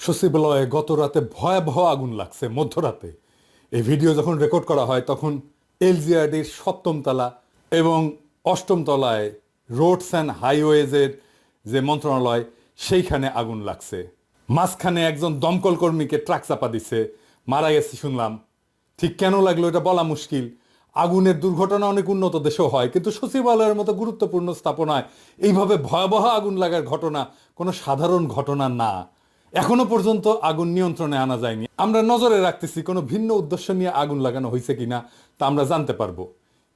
সচিবালয়ে গত রাতে ভয়াবহ আগুন লাগছে মধ্যরাতে। এই ভিডিও যখন রেকর্ড করা হয় তখন এলজিআরডির ৭ম তলা এবং ৮ম তলায় রোডস অ্যান্ড হাইওয়েজের যে মন্ত্রণালয় সেইখানে আগুন লাগছে। মাঝখানে একজন দমকল কর্মীকে ট্রাক চাপা দিছে, মারা গেছে শুনলাম। ঠিক কেন লাগলো এটা বলা মুশকিল। আগুনের দুর্ঘটনা অনেক উন্নত দেশেও হয়, কিন্তু সচিবালয়ের মতো গুরুত্বপূর্ণ স্থাপনায় এইভাবে ভয়াবহ আগুন লাগার ঘটনা কোনো সাধারণ ঘটনা না। এখনো পর্যন্ত আগুন নিয়ন্ত্রণে আনা যায়নি। আমরা নজরে রাখতেছি কোনো ভিন্ন উদ্দেশ্য নিয়ে আগুন লাগানো হয়েছে কিনা তা আমরা জানতে পারবো।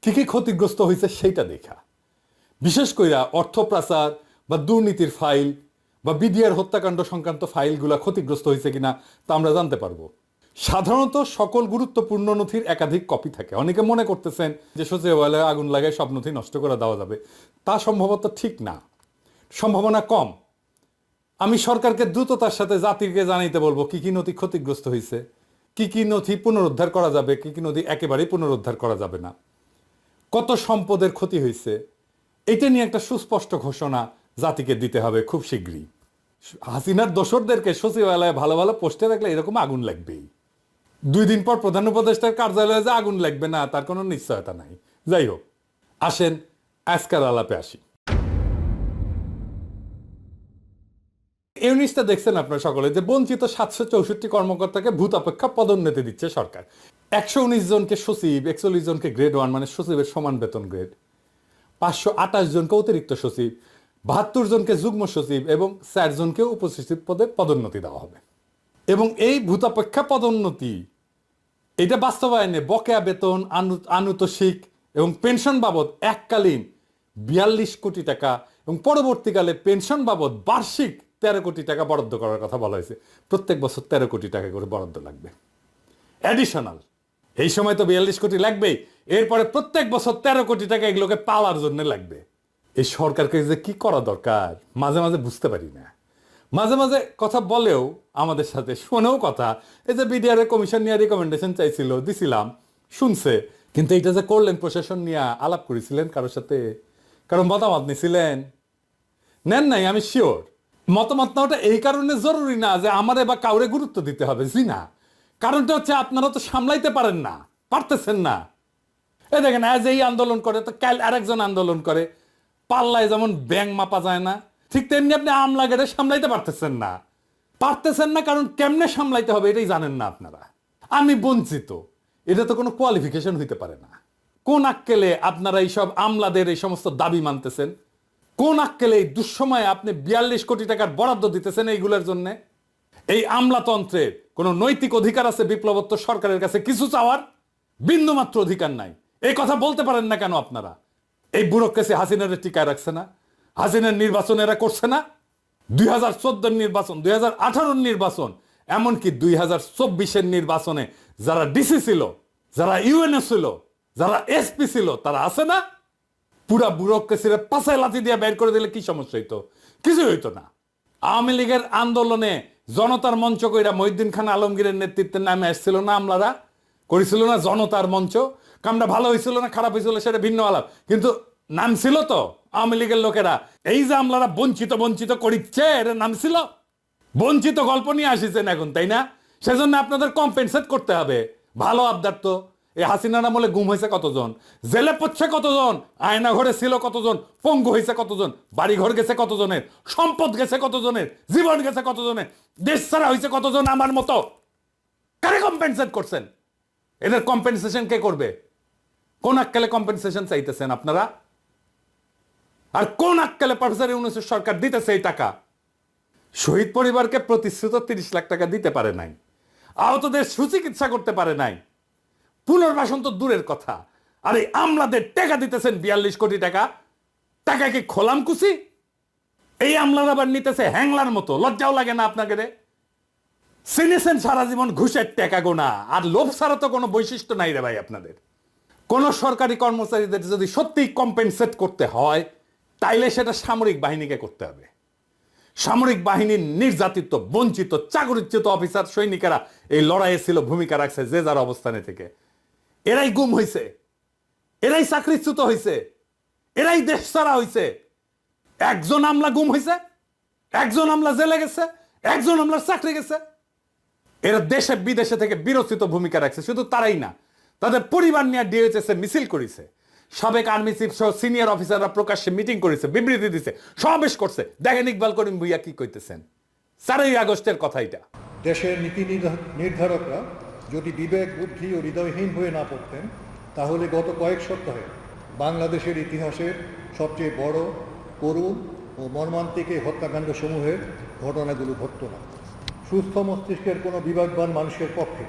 কি কি ক্ষতিগ্রস্ত হয়েছে সেইটা দেখা, বিশেষ কইরা অর্থ পাচার বা দুর্নীতির ফাইল বা বিডিআর হত্যাকাণ্ড সংক্রান্ত ফাইলগুলা ক্ষতিগ্রস্ত হয়েছে কিনা তা আমরা জানতে পারবো। সাধারণত সকল গুরুত্বপূর্ণ নথির একাধিক কপি থাকে। অনেকে মনে করতেছেন যে সচিবালয়ে আগুন লাগায় সব নথি নষ্ট করে দেওয়া যাবে, তা সম্ভবত ঠিক না, সম্ভাবনা কম। আমি সরকারকে দ্রুততার সাথে জাতিকে জানাইতে বলবো কি কি নথি ক্ষতিগ্রস্ত হয়েছে, কি কি নথি পুনরুদ্ধার করা যাবে, কি কি নথি একেবারেই পুনরুদ্ধার করা যাবে না, কত সম্পদের ক্ষতি হয়েছে, এটা নিয়ে একটা সুস্পষ্ট ঘোষণা জাতিকে দিতে হবে খুব শীঘ্রই। হাসিনার দোসরদেরকে সচিবালয়ে ভালো ভালো পোস্টে রাখলে এরকম আগুন লাগবেই। 2 দিন পর প্রধান উপদেষ্টার কার্যালয়ে যে আগুন লাগবে না তার কোনো নিশ্চয়তা নাই। যাই হোক, আসেন আজকাল আলাপে আসি। এই নিউজটা দেখছেন আপনারা সকলে যে বঞ্চিত 764 কর্মকর্তাকে ভূত অপেক্ষা পদোন্নতি দিচ্ছে সরকার। 119 জনকে সচিব, 41 জনকে গ্রেড 1 মানে সচিবের সমান বেতন গ্রেড, 528 জনকে অতিরিক্ত সচিব, 72 জনকে যুগ্ম সচিব এবং 4 জনকে উপসচিব পদে পদোন্নতি দেওয়া হবে। এবং এই ভূতাপেক্ষা পদোন্নতি এটা বাস্তবায়নে বকেয়া বেতন, আনুতোষিক এবং পেনশন বাবদ এককালীন 42 কোটি টাকা এবং পরবর্তীকালে পেনশন বাবদ বার্ষিক 13 কোটি টাকা বরাদ্দ করার কথা বলা হয়েছে। প্রত্যেক বছর 13 কোটি টাকা করে বরাদ্দ লাগবে অ্যাডিশনাল। এই সময় তো 42 কোটি লাগবেই, এরপরে প্রত্যেক বছর 13 কোটি টাকা এগুলোকে পাওয়ার জন্য লাগবে। এই সরকারকে যে কি করা দরকার মাঝে মাঝে বুঝতে পারি না। মাঝে মাঝে কথা বলেও আমাদের সাথে, শোনেও কথা। এই যে বিডিআর কমিশন নিয়ে রিকমেন্ডেশন চাইছিল, দিছিলাম, শুনছে, কিন্তু এইটা যে করলেন প্রশাসন নিয়ে আলাপ করেছিলেন কারোর সাথে, কারণ মতামত নিছিলেন? নেন নাই, আমি শিওর। মতামত নেওয়াটা এই কারণে জরুরি না যে আমারে বা কাউরে গুরুত্ব দিতে হবে, জি না। কারণটা হচ্ছে আপনারা তো সামলাইতে পারেন না, পারতেছেন না। এই দেখেন আজ এই আন্দোলন করে তো কাল আরেকজন আন্দোলন করে, পাল্লায় যেমন ব্যাং মাপা যায় না, ঠিক তেমনি আপনি আমলাগেরে সামলাইতে পারতেছেন না। পারতেছেন না কারণ কেমনে সামলাইতে হবে এটাই জানেন না আপনারা। আমি বঞ্চিত, এটা তো কোনো কোয়ালিফিকেশন হইতে পারে না। কোন আক্কেলে আপনারা এইসব আমলাদের এই সমস্ত দাবি মানতেছেন? কোন আক্কেলে এই দুঃসময়ে আপনি 42 কোটি টাকার বরাদ্দ দিতেছেন এইগুলোর জন্য? এই আমলাতন্ত্রের কোনো নৈতিক অধিকার আছে বিপ্লবোত্তর সরকারের কাছে কিছু চাওয়ার? বিন্দুমাত্র অধিকার নাই। এই কথা বলতে পারেন না কেন আপনারা? এই ব্যুরোক্রেসি হাসিনার টিকায় রাখছে না? হাসিনার নির্বাচন এরা করছে না? 2014 নির্বাচন, 2018 নির্বাচন, এমনকি 2024 নির্বাচনে যারা ডিসি ছিল, যারা ইউএনও ছিল, যারা এসপি ছিল, তারা আছে না? পুরা ব্যুরোক্রেসির পাশায় লাথি দিয়ে বের করে দিলে কি সমস্যা হইতো? কিছু হইতো না। আওয়ামী লীগের আন্দোলনে জনতার মঞ্চ কইরা মহিউদ্দিন খান আলমগীরের নেতৃত্বে নামে আসছিল না আমলারা, করেছিল না জনতার মঞ্চ। কামটা ভালো হয়েছিল না খারাপ হয়েছিল সেটা ভিন্ন আলাপ, কিন্তু নাম ছিল তো আওয়ামী লীগের লোকেরা। এই যে আমলারা বঞ্চিত বঞ্চিত করিচ্ছে, এর নাম ছিল বঞ্চিত। গল্প নিয়ে আসিছেন এখন, তাই না? সেজন্য আপনাদের কম্পেনসেট করতে হবে। ভালো আবদার তো। এই হাসিনার আমলে গুম হয়েছে কতজন, জেলে পড়ছে কতজন, আয়না ঘরে ছিল কতজন, পঙ্গু হয়েছে কতজন, বাড়ি ঘর গেছে কতজনের, সম্পদ গেছে কতজনের, জীবন গেছে কতজনের, দেশ ছাড়া হয়েছে কতজন আমার মতো। কারে কম্পেনসেট করছেন? এদের কম্পেনসেশন কে করবে? কোন আক্কেলে কম্পেনসেশন চাইতেছেন আপনারা? আর কোন আক্কেলে প্রফেসর ইউনূসের সরকার দিতেছে এই টাকা? শহীদ পরিবারকে প্রতিশ্রুত 30 লাখ টাকা দিতে পারে নাই, আহতদের সুচিকিৎসা করতে পারে নাই, পুনর্বাসন তো দূরের কথা। আর এই আমলাদের টাকা দিতেছেন 42 কোটি টাকা। টাকা কি খোলাম কুচি? এই আমলার আবার নিতেছে হ্যাংলার মতো। লজ্জাও লাগে না আপনাকে? চিনেছেন সারা জীবন ঘুষের টাকা গোনা, আর লোভ ছাড়া তো কোনো বৈশিষ্ট্য নাই রে ভাই আপনাদের। কোন সরকারি কর্মচারীদের যদি সত্যি কম্পেনসেট করতে হয় তাইলে সেটা সামরিক বাহিনীকে করতে হবে। সামরিক বাহিনীর নির্যাতিত, বঞ্চিত, চাকরিচ্যুত অফিসার সৈনিকেরা এই লড়াইয়ে ছিল, ভূমিকা রাখছে যে যার অবস্থানে থেকে। এরাই গুম হয়েছে, এরাই চাকরিচ্যুত হয়েছে, এরাই দেশ ছাড়া হয়েছে। একজন আমলা গুম হয়েছে, একজন আমলা জেলে গেছে, একজন আমলার চাকরি গেছে। এরা দেশে বিদেশে থেকে বিরোচিত ভূমিকা রাখছে। শুধু তারাই না, তাদের পরিবার নিয়ে ডিএইচএস এ মিছিল করেছে, সাবেক আর্মি চিফ সহ সিনিয়র অফিসাররা প্রকাশ্যে মিটিং করেছে, বিবৃতি দিছে, সমাবেশ করছে। দেখেন ইকবাল করিম ভুইয়া কি কইতেছেন। 4ই আগস্টের কথা এটা। দেশের নীতি নির্ধারকরা যদি বিবেক বুদ্ধি ও হৃদয়হীন হয়ে না পড়তেন, তাহলে গত কয়েক সপ্তাহে বাংলাদেশের ইতিহাসের সবচেয়ে বড়, করুণ ও মর্মান্তিক এই হত্যাকাণ্ড সমূহের ঘটনাগুলো ঘটত না। সুস্থ মস্তিষ্কের কোনো বিবেকবান মানুষের পক্ষে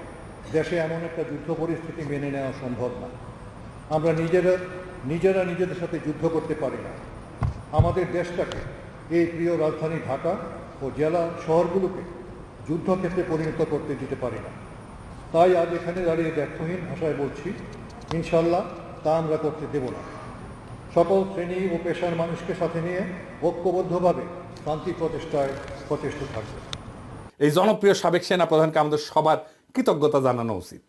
দেশে এমন একটা যুদ্ধ পরিস্থিতি মেনে নেওয়া সম্ভব না। আমরা নিজেরা নিজেদের সাথে যুদ্ধ করতে পারি না। আমাদের দেশটাকে, এই প্রিয় রাজধানী ঢাকা ও জেলা শহরগুলোকে যুদ্ধক্ষেত্রে পরিণত করতে দিতে পারি না। তাই আজ এখানে দাঁড়িয়ে ব্যর্থহীন ভাষায় বলছি, ইনশাল্লাহ তা আমরা করতে দেব না। সকল শ্রেণী ও পেশার মানুষকে সাথে নিয়ে ঐক্যবদ্ধভাবে শান্তি প্রচেষ্টায় প্রচেষ্ট থাকবে। এই জনপ্রিয় সাবেক সেনা প্রধানকে আমাদের সবার কৃতজ্ঞতা জানানো উচিত।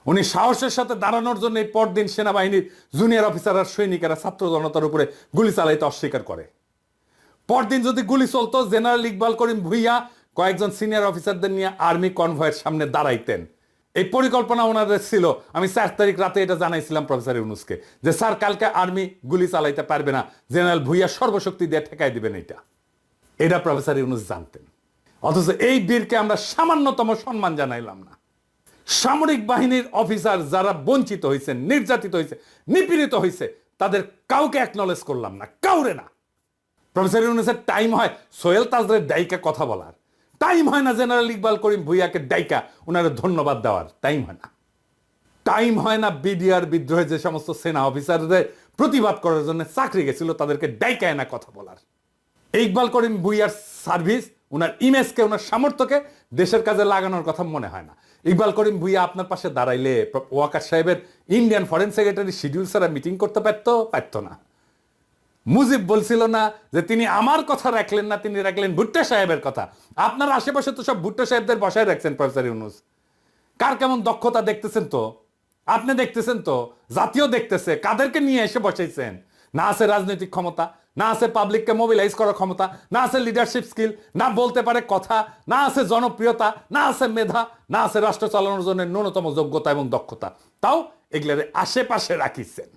উনি সাহসের সাথে দাঁড়ানোর জন্য এই পরদিন সেনাবাহিনীর জুনিয়র অফিসার আর সৈনিকেরা ছাত্র জনতার উপরে গুলি চালাইতে অস্বীকার করে। পরদিন যদি গুলি চলতো, জেনারেল ইকবাল করিম ভুইয়া কয়েকজন সিনিয়র অফিসারদের নিয়ে আর্মি কনভয়ের সামনে দাঁড়াইতেন। এই পরিকল্পনা ওনাদের ছিল। আমি 4 তারিখ রাতে এটা জানাইছিলাম প্রফেসর ইউনুসকে, যে স্যার কালকে আর্মি গুলি চালাইতে পারবে না, জেনারেল ভুইয়া সর্বশক্তি দিয়ে ঠেকাই দিবেন। এটা প্রফেসর ইউনুস জানতেন। অথচ এই বীরকে আমরা সামান্যতম সম্মান জানাইলাম না। সামরিক বাহিনীর অফিসার যারা বঞ্চিত হয়েছে, নির্যাতিত হয়েছে, নিপীড়িত হয়েছে, তাদের কাউকে অ্যাকনলেজ করলাম না, কাউরে না। প্রফেসর ইউনুসের টাইম হয় সোহেল তাজরের ডাইকা কথা বলার, টাইম হয় না জেনারেল ইকবাল করিম ভুইয়াকে ডাইকা ওনারা ধন্যবাদ দেওয়ার, টাইম হয় না। টাইম হয় না বিডিআর বিদ্রোহে যে সমস্ত সেনা অফিসারদের প্রতিবাদ করার জন্য চাকরি গেছিল তাদেরকে ডাইকায় না কথা বলার। ইকবাল করিম ভুইয়ার সার্ভিস, ওনার ইমেজকে, ওনার সামর্থ্যকে দেশের কাজে লাগানোর কথা মনে হয় না। ইকবাল করিম ভুইয়া আপনার পাশে দাঁড়াইলে ওয়াকার সাহেবের ইন্ডিয়ান ফরেন সেক্রেটারি শিডিউল ছাড়া মিটিং করতে পারতো না। মুজিব বলছিল না যে তিনি আমার কথা রাখলেন না, তিনি রাখলেন ভুট্টো সাহেবের কথা। আপনার আশেপাশে তো সব ভুট্টো সাহেবদের বসায় রাখছেন প্রফেসর ইউনুস। কার কেমন দক্ষতা দেখতেছেন তো, আপনি দেখতেছেন তো, জাতীয় দেখতেছে। কাদেরকে নিয়ে এসে বসাইছেন? না আছে রাজনৈতিক ক্ষমতা, না আছে পাবলিককে মোবিলাইজ করার ক্ষমতা, না আছে লিডারশিপ স্কিল, না বলতে পারে কথা, না আছে জনপ্রিয়তা, না আছে মেধা, না আছে রাষ্ট্র চালানোর জন্য ন্যূনতম যোগ্যতা এবং দক্ষতা। তাও এগুলোর আশেপাশে রাখিছেন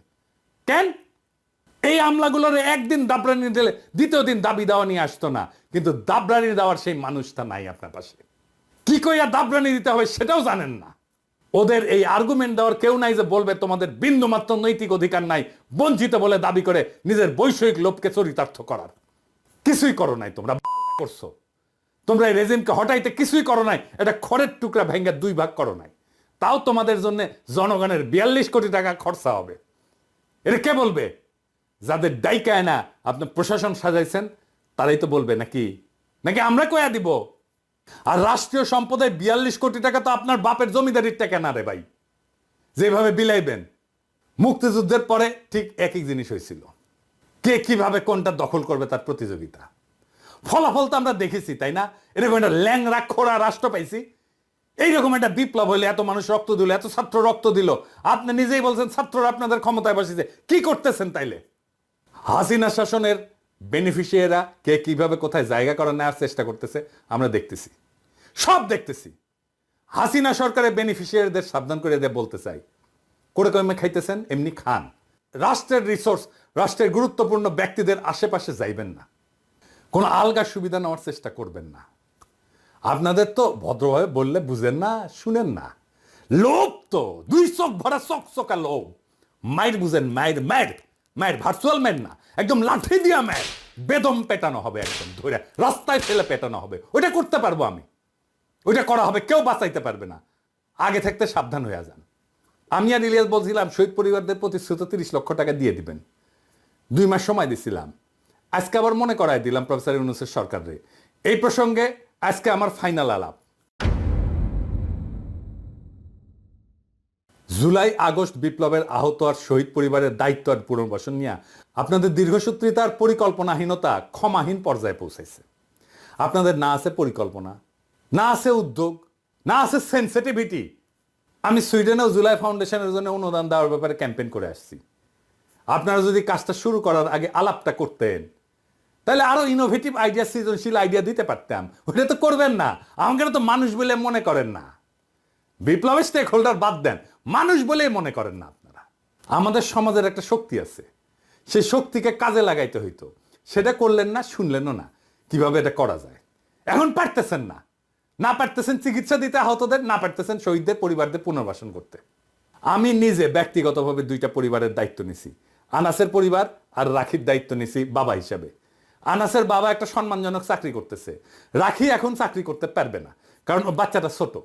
কেন? এই আমলাগুলোর একদিন দাবরানি দিলে দ্বিতীয় দিন দাবি দেওয়া নিয়ে আসতো না। কিন্তু দাবরানি দেওয়ার সেই মানুষটা নাই আপনার পাশে। কি কইয়া দাবরানি দিতে হবে সেটাও জানেন না। ওদের এই আর্গুমেন্ট দেওয়ার কেউ নাই যে বলবে তোমাদের বিন্দুমাত্র নৈতিক অধিকার নাই, বঞ্চিত বলে দাবি করে নিজের বৈষয়িক লোভকে চরিতার্থ করার। কিছুই করো নাই তোমরা, করছো তোমরা এই রেজিমকে হটাইতে কিছুই করো নাই। এটা খড়ের টুকরা ভেঙ্গে 2 ভাগ করো নাই। তাও তোমাদের জন্য জনগণের 42 কোটি টাকা খরচা হবে। এটা কে বলবে? যাদের ডাইকায় না আপনি প্রশাসন সাজাইছেন তারাই তো বলবে, নাকি নাকি আমরা কয়া দিব? আর রাষ্ট্রীয় সম্পদে 42 কোটি টাকা তো আপনার বাপের জমিদারির টাকা না রে ভাই, যেভাবে বিলাইবেন। মুক্তিযুদ্ধের পরে ঠিক একই জিনিস হয়েছিল, কে কিভাবে কোনটা দখল করবে তার প্রতিযোগিতা। ফলাফল তো আমরা দেখেছি, তাই না? এরকম একটা ল্যাংরা খোড়া রাষ্ট্র পাইছি। এইরকম একটা বিপ্লব হইলে এত মানুষ রক্ত দিল, এত ছাত্র রক্ত দিল। আপনি নিজেই বলছেন ছাত্ররা আপনাদের ক্ষমতায় বসেছে। কি করতেছেন তাইলে? হাসিনা শাসনের বেনিফিশিয়ারিরা কে কিভাবে কোথায় জায়গা করে নেওয়ার চেষ্টা করতেছে আমরা দেখতেছি, সব দেখতেছি। হাসিনা সরকারের বেনিফিশিয়ারিদের সাবধান করে দিয়ে বলতে চাই, করে কমে খাইতেছেন এমনি খান। রাষ্ট্রের রিসোর্স, রাষ্ট্রের গুরুত্বপূর্ণ ব্যক্তিদের আশেপাশে যাইবেন না, কোনো আলগা সুবিধা নেওয়ার চেষ্টা করবেন না। আপনাদের তো ভদ্রভাবে বললে বুঝেন না, শুনেন না। লোভ তো 2 চোখ ভরা চকচকা লোভ। মায়ের বুঝেন, মায়ের মায়ের মায়ের ভার্চুয়াল ম্যান না, একদম লাঠি দিয়া মায়ের বেদম পেটানো হবে, একদম ধরে রাস্তায় ফেলে পেটানো হবে। ওইটা করতে পারবো আমি, ওইটা করা হবে, কেউ বাঁচাইতে পারবে না। আগে থাকতে সাবধান হয়ে যান। আমি আর ইলিয়াস বলছিলাম শহীদ পরিবারদের প্রতিশ্রুত 30 লক্ষ টাকা দিয়ে দিবেন, 2 মাস সময় দিছিলাম। আজকে আবার মনে করাই দিলাম প্রফেসর ইউনূসের সরকারে। এই প্রসঙ্গে আজকে আমার ফাইনাল আলাপ। জুলাই আগস্ট বিপ্লবের আহত আর শহীদ পরিবারের দায়িত্ব আর পুনর্বাসন নিয়ে আপনাদের দীর্ঘসূত্রিতার পরিকল্পনাহীনতা ক্ষমাহীন পর্যায়ে পৌঁছাইছে। আপনাদের না আছে পরিকল্পনা, না আছে উদ্যোগ, না আছে সেন্সিটিভিটি। আমি সুইডেনেও জুলাই ফাউন্ডেশনের জন্য অনুদান দেওয়ার ব্যাপারে ক্যাম্পেইন করে আসছি। আপনারা যদি কাজটা শুরু করার আগে আলাপটা করতেন, তাহলে আরো ইনোভেটিভ আইডিয়া, সৃজনশীল আইডিয়া দিতে পারতাম। ওটা তো করবেন না, আমাকে তো মানুষ বলে মনে করেন না। বিপ্লবের স্টেক হোল্ডার বাদ দেন, মানুষ বলেই মনে করেন না আপনারা। আমাদের সমাজের একটা শক্তি আছে, সেই শক্তিকে কাজে লাগাইতে হইতো, সেটা করলেন না, শুনলেনও না কিভাবে এটা করা যায়। এখন পারতেছেন না, না পারতেছেন চিকিৎসা দিতে আহতদের, না পারতেছেন শহীদদের পরিবারদের পুনর্বাসন করতে। আমি নিজে ব্যক্তিগতভাবে 2টা পরিবারের দায়িত্ব নিছি, আনাসের পরিবার আর রাখির দায়িত্ব নিছি বাবা হিসাবে। আনাসের বাবা একটা সম্মানজনক চাকরি করতেছে, রাখি এখন চাকরি করতে পারবে না, কারণ ওর বাচ্চাটা ছোট।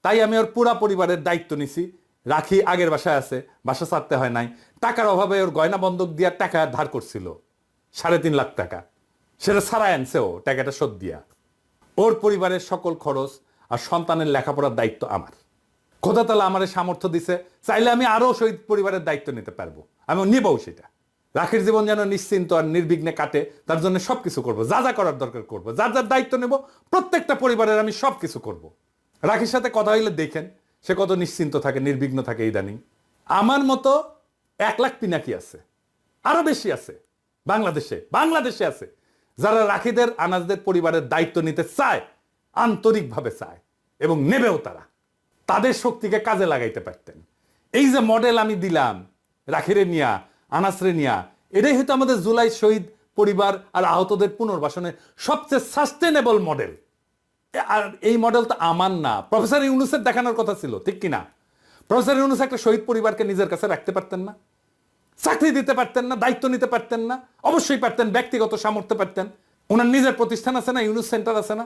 তাই আমি ওর পুরা পরিবারের দায়িত্ব নিছি। রাখি আগের বাসায় আছে, বাসা ছাড়তে হয় নাই, টাকার অভাবে ওর গয়না বন্ধক দিয়া টাকা ধার করছিল 3.5 লাখ টাকা, সেটা ছাড়াই আনছে ও টাকাটা শোধ দিয়া। ওর পরিবারের সকল খরচ আর সন্তানের লেখাপড়ার দায়িত্ব আমার। খোদা তাআলা আমার সামর্থ্য দিছে, চাইলে আমি আরো শহীদ পরিবারের দায়িত্ব নিতে পারবো, আমি নিবও সেটা। রাখির জীবন যেন নিশ্চিন্ত আর নির্বিঘ্নে কাটে, তার জন্য সবকিছু করবো, যা যা করার দরকার করবো, যার যার দায়িত্ব নেব, প্রত্যেকটা পরিবারের আমি সবকিছু করব। রাখির সাথে কথা হইলে দেখেন সে কত নিশ্চিন্ত থাকে, নির্বিঘ্ন থাকে। ইদানিং আমার মতো 1 লাখ পিনাকি আছে, আরো বেশি আছে বাংলাদেশে আছে, যারা রাখিদের আনাজদের পরিবারের দায়িত্ব নিতে চায়, আন্তরিকভাবে চায় এবং নেবেও তারা। তাদের শক্তিকে কাজে লাগাইতে পারতেন। এই যে মডেল আমি দিলাম রাখিরে নিয়া, আনাসরে নিয়া, এটাই হয়তো আমাদের জুলাই শহীদ পরিবার আর আহতদের পুনর্বাসনের সবচেয়ে সাস্টেনেবল মডেল। আর এই মডেল তো আমার না, প্রফেসর ইউনূসের দেখানোর কথা ছিল, ঠিক কিনা? প্রফেসর ইউনূস একটা শহীদ পরিবারকে নিজের কাছে রাখতে পারতেন না? চাকরি দিতে পারতেন না? দায়িত্ব নিতে পারতেন না? অবশ্যই পারতেন, ব্যক্তিগত সামর্থ্য পারতেন। ওনার নিজের প্রতিষ্ঠান আছে না, ইউনূস সেন্টার আছে না?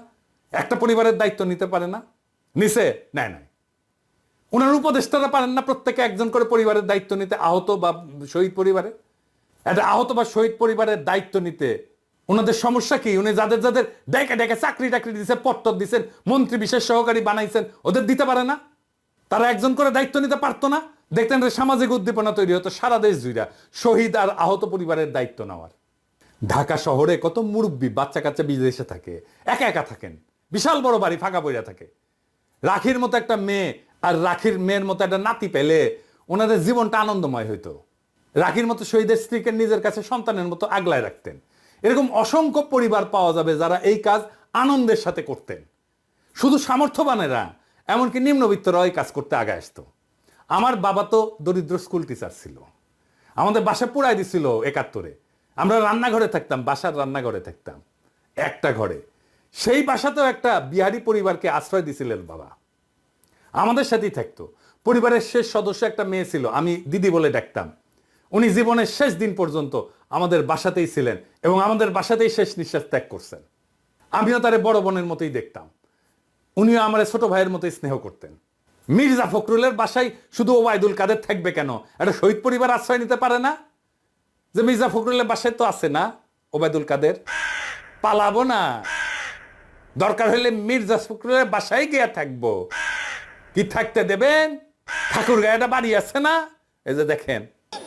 একটা পরিবারের দায়িত্ব নিতে পারে না? নিছে? নাই। ওনার উপদেষ্টারা পারেন না প্রত্যেকে একজন করে পরিবারের দায়িত্ব নিতে, আহত বা শহীদ পরিবারে? একটা আহত বা শহীদ পরিবারের দায়িত্ব নিতে ওনাদের সমস্যা কি? উনি যাদের যাদের ডেকে চাকরি দিয়েছেন, পত্তর দিয়েছেন, মন্ত্রী বিশেষ সহকারী বানাইছেন, ওদের দিতে পারে না? তারা একজন করে দায়িত্ব নিতে পারতো না? দেখতেন সামাজিক উদ্দীপনা তৈরি হতো সারা দেশ জুড়ে শহীদ আর আহত পরিবারের দায়িত্ব নেওয়ার। ঢাকা শহরে কত মুরব্বী বাচ্চা কাচ্চা বিদেশে থাকে, একা থাকেন, বিশাল বড় বাড়ি ফাঁকা পড়ে থাকে। রাখির মতো একটা মেয়ে আর রাখির মেয়ের মতো একটা নাতি পেলে ওনাদের জীবনটা আনন্দময় হইতো। রাখির মতো শহীদের স্ত্রীকে নিজের কাছে সন্তানের মতো আগলায় রাখতেন। এরকম অসংখ্য পরিবার পাওয়া যাবে যারা এই কাজ আনন্দের সাথে করতেন। শুধু সামর্থ্যবানেরা, এমনকি নিম্নবিত্তরা এই কাজ করতে আগে আসতো। আমার বাবা তো দরিদ্র স্কুল টিচার ছিল, আমাদের বাসা পুরাই দিছিল 71-এ। আমরা রান্নাঘরে থাকতাম, বাসার রান্নাঘরে থাকতাম একটা ঘরে। সেই বাসাতেও একটা বিহারি পরিবারকে আশ্রয় দিছিলেন বাবা, আমাদের সাথেই থাকতো। পরিবারের শেষ সদস্য একটা মেয়ে ছিল, আমি দিদি বলে ডাকতাম। উনি জীবনের শেষ দিন পর্যন্ত আমাদের বাসাতেই ছিলেন এবং আমাদের বাসাতেই শেষ নিঃশ্বাস ত্যাগ করছেন। আমিও তারে বড় বোনের মতোই দেখতাম, উনিও আমার ছোট ভাইয়ের মতোই স্নেহ করতেন। মির্জা ফখরুলের বাসায় শুধু ওবায়দুল কাদের থাকবে কেন? একটা শহীদ পরিবার আশ্রয় নিতে পারে না? যে মির্জা ফখরুলের বাসায় তো আছে না ওবায়দুল কাদের? পালাবো না, দরকার হলে মির্জা ফখরুলের বাসায় গিয়ে থাকবো। কি থাকতে দেবেন? ঠাকুর গায়েটা বাড়ি আছে না, এই যে দেখেন।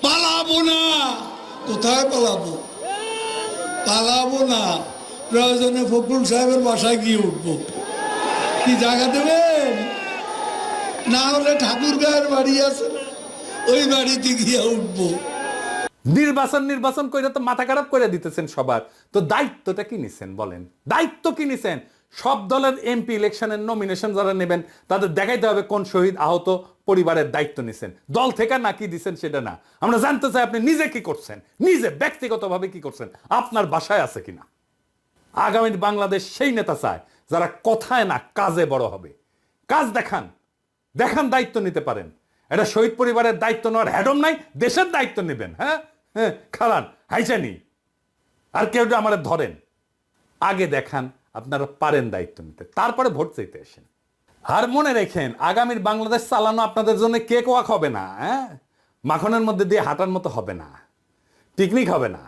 পালাবো না, কোথায় পালাবো না, প্রয়োজনে ফখরুল সাহেবের বাসায় গিয়ে উঠবো। কি জায়গা দেবেন? না হলে ঠাকুর গায়ের বাড়ি আছে না, ওই বাড়িতে গিয়ে উঠবো। নির্বাচন করে তো মাথা খারাপ করে দিতেছেন সবার। তো দায়িত্বটা কি নিছেন বলেন? দায়িত্ব কি নিছেন? সব দলের এমপি ইলেকশনের নমিনেশন যারা নেবেন তাদের দেখাইতে হবে কোন শহীদ আহত পরিবারের দায়িত্ব নিছেন। দল থেকে না কি দিচ্ছেন সেটা না, আমরা জানতে চাই আপনি নিজে কি করছেন, নিজে ব্যক্তিগতভাবে কি করছেন, আপনার বাসায় আছে কিনা। আগামী বাংলাদেশ সেই নেতা চায় যারা কথায় না কাজে বড় হবে। কাজ দেখান দায়িত্ব নিতে পারেন। এটা শহীদ পরিবারের দায়িত্ব নেওয়ার হ্যাডম নাই, দেশের দায়িত্ব নেবেন। হ্যাঁ, খালান হাইচানি আর কেউ আমার ধরেন, আগে দেখান আপনারা পারেন দায়িত্ব নিতে, তারপরে ভোট চাইতে আসেন। আর মনে রেখেন, আগামীর বাংলাদেশ চালানো আপনাদের জন্য কেক ওয়াক হবে না, মাখনের মধ্যে দিয়ে হাঁটার মতো হবে না, পিকনিক হবে না।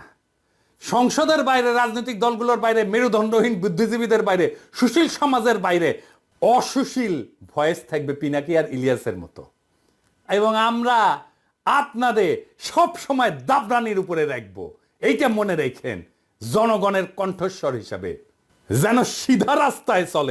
সংসদের বাইরে, রাজনৈতিক দলগুলোর বাইরে, মেরুদণ্ডহীন বুদ্ধিজীবীদের বাইরে, সুশীল সমাজের বাইরে অসুশীল ভয়েস থাকবে পিনাকি আর ইলিয়াসের মতো। এবং আমরা আপনাদের সব সময় দাবরানির উপরে রাখবো, এইটা মনে রেখেন। জনগণের কণ্ঠস্বর হিসাবে যেন সিধা রাস্তায় চলে।